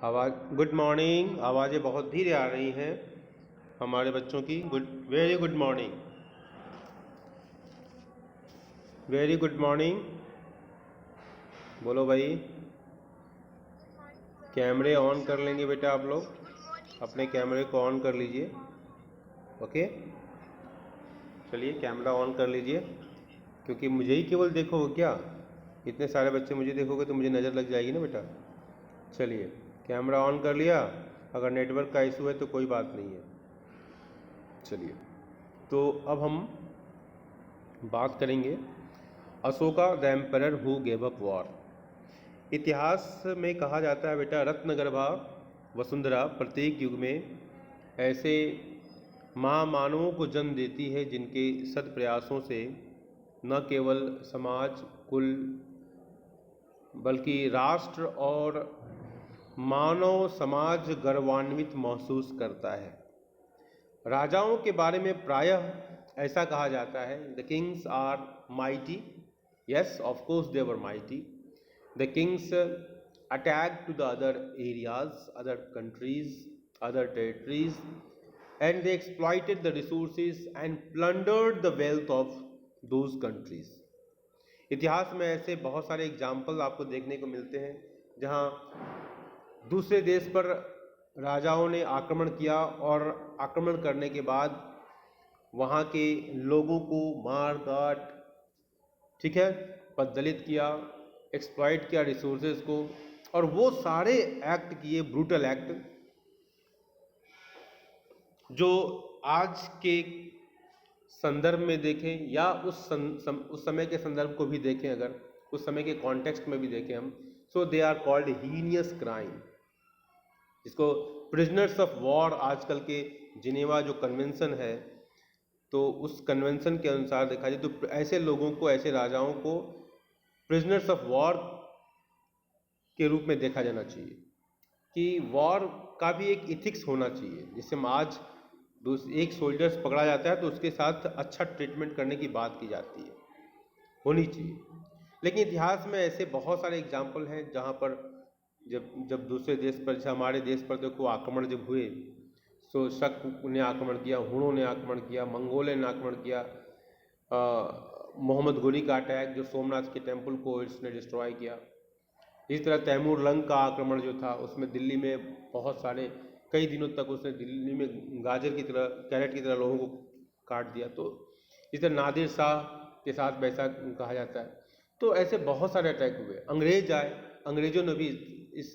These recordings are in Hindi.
Good morning. आवाज़ें बहुत धीरे आ रही हैं हमारे बच्चों की। Very good morning, very good morning. बोलो भाई। कैमरे ऑन कर लेंगे बेटा, आप लोग अपने कैमरे को ऑन कर लीजिए। ओके, चलिए कैमरा ऑन कर लीजिए, क्योंकि मुझे ही केवल देखोगे क्या? इतने सारे बच्चे मुझे देखोगे तो मुझे नज़र लग जाएगी ना बेटा। चलिए कैमरा ऑन कर लिया। अगर नेटवर्क का इशू है तो कोई बात नहीं है। चलिए, तो अब हम बात करेंगे Ashoka the emperor who gave up war. इतिहास में कहा जाता है बेटा, रत्नगर्भा वसुंधरा प्रत्येक युग में ऐसे महामानवों को जन्म देती है जिनके सद प्रयासों से न केवल समाज, कुल, बल्कि राष्ट्र और मानव समाज गर्वान्वित महसूस करता है। राजाओं के बारे में प्रायः ऐसा कहा जाता है, the kings are mighty. Yes, of course they were mighty. The kings attacked to the other areas, other countries, other territories, and they exploited the resources and plundered the wealth of those countries. इतिहास में ऐसे बहुत सारे एग्जाम्पल आपको देखने को मिलते हैं जहां दूसरे देश पर राजाओं ने आक्रमण किया और आक्रमण करने के बाद वहां के लोगों को मार काट, ठीक है, पददलित किया, एक्सप्लॉइट किया रिसोर्सेज को, और वो सारे एक्ट किए, ब्रूटल एक्ट, जो आज के संदर्भ में देखें या उस समय के संदर्भ को भी देखें, अगर उस समय के कॉन्टेक्स्ट में भी देखें हम, so they are called heinous crime, जिसको प्रिजनर्स ऑफ वॉर आजकल के जिनेवा जो कन्वेंशन है, तो उस कन्वेंशन के अनुसार देखा जाए तो ऐसे लोगों को, ऐसे राजाओं को प्रिजनर्स ऑफ वॉर के रूप में देखा जाना चाहिए कि वॉर का भी एक इथिक्स होना चाहिए। जिससे हम आज एक सोल्जर्स पकड़ा जाता है तो उसके साथ अच्छा ट्रीटमेंट करने की बात की जाती है, होनी चाहिए। लेकिन इतिहास में ऐसे बहुत सारे एग्जाम्पल हैं जहाँ पर जब दूसरे देश पर, जैसे हमारे देश पर देखो आक्रमण जब हुए, तो शक ने आक्रमण किया, हुणों ने आक्रमण किया, मंगोलों ने आक्रमण किया, मोहम्मद गोरी का अटैक जो सोमनाथ के टेम्पल को इसने डिस्ट्रॉय किया। इस तरह तैमूर लंग का आक्रमण जो था, उसमें दिल्ली में बहुत सारे, कई दिनों तक उसने दिल्ली में गाजर की तरह, कैरेट की तरह लोगों को काट दिया। तो इस तरह नादिर शाह के साथ वैसा कहा जाता है। तो ऐसे बहुत सारे अटैक हुए। अंग्रेज आए, अंग्रेजों ने भी इस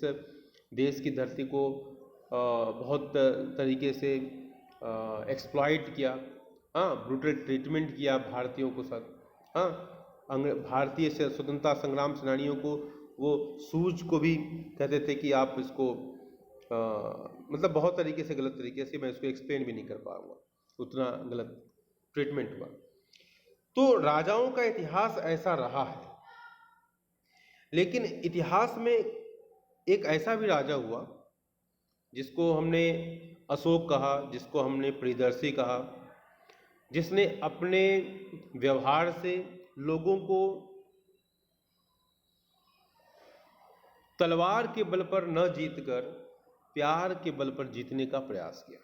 देश की धरती को बहुत तरीके से एक्सप्लॉइट किया, हाँ, ब्रूटल ट्रीटमेंट किया भारतीयों को साथ, हाँ, भारतीय स्वतंत्रता संग्राम सेनानियों को, वो सूझ को भी कहते थे कि आप इसको मतलब बहुत तरीके से, गलत तरीके से, मैं इसको एक्सप्लेन भी नहीं कर पाऊंगा, उतना गलत ट्रीटमेंट हुआ। तो राजाओं का इतिहास ऐसा रहा है। लेकिन इतिहास में एक ऐसा भी राजा हुआ जिसको हमने अशोक कहा, जिसको हमने प्रियदर्शी कहा, जिसने अपने व्यवहार से लोगों को तलवार के बल पर न जीतकर प्यार के बल पर जीतने का प्रयास किया।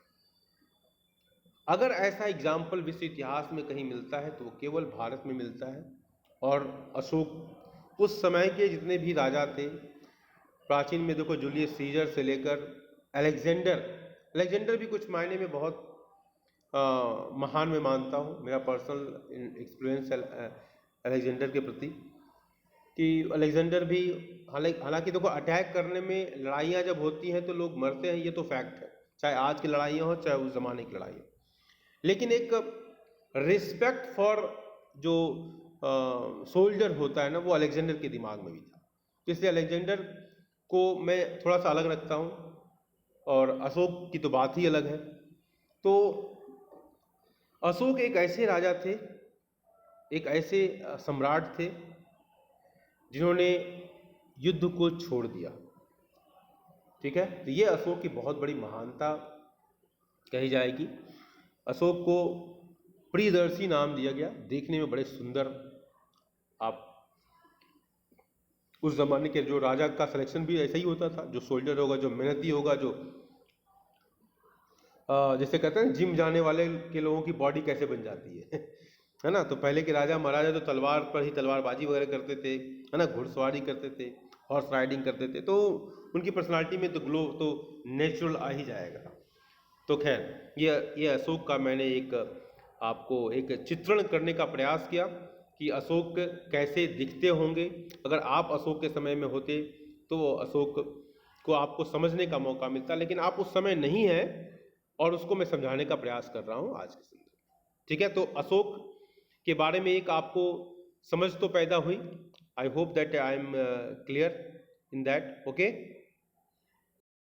अगर ऐसा एग्जाम्पल विश्व इतिहास में कहीं मिलता है तो वो केवल भारत में मिलता है। और अशोक, उस समय के जितने भी राजा थे प्राचीन में, देखो जूलियस सीजर से लेकर अलेक्जेंडर भी कुछ मायने में बहुत महान मैं मानता हूँ, मेरा पर्सनल एक्सपीरियंस अलेक्जेंडर के प्रति, कि अलेक्जेंडर भी, हालांकि देखो अटैक करने में, लड़ाइयाँ जब होती हैं तो लोग मरते हैं, ये तो फैक्ट है, चाहे आज की लड़ाइयाँ हो चाहे उस ज़माने की लड़ाई हो। लेकिन एक रिस्पेक्ट फॉर जो सोल्जर होता है ना, वो अलेक्जेंडर के दिमाग में भी था। तो इसलिए अलेक्जेंडर को मैं थोड़ा सा अलग रखता हूँ, और अशोक की तो बात ही अलग है। तो अशोक एक ऐसे राजा थे, एक ऐसे सम्राट थे जिन्होंने युद्ध को छोड़ दिया, ठीक है। तो ये अशोक की बहुत बड़ी महानता कही जाएगी। अशोक को प्रियदर्शी नाम दिया गया, देखने में बड़े सुंदर, आप उस ज़माने के जो राजा का सिलेक्शन भी ऐसा ही होता था, जो सोल्जर होगा, जो मेहनती होगा, जो जैसे कहते हैं जिम जाने वाले के लोगों की बॉडी कैसे बन जाती है है ना। तो पहले के राजा महाराजा तो तलवार पर ही तलवारबाजी वगैरह करते थे, है ना, घुड़सवारी करते थे, हॉर्स राइडिंग करते थे, तो उनकी पर्सनालिटी में तो ग्लो तो नेचुरल आ ही जाएगा। तो खैर ये अशोक का मैंने एक आपको एक चित्रण करने का प्रयास किया कि अशोक कैसे दिखते होंगे। अगर आप अशोक के समय में होते तो अशोक को आपको समझने का मौका मिलता, लेकिन आप उस समय नहीं हैं और उसको मैं समझाने का प्रयास कर रहा हूँ आज के समय। ठीक है, तो अशोक के बारे में एक आपको समझ तो पैदा हुई। I hope that I am clear in that. Okay.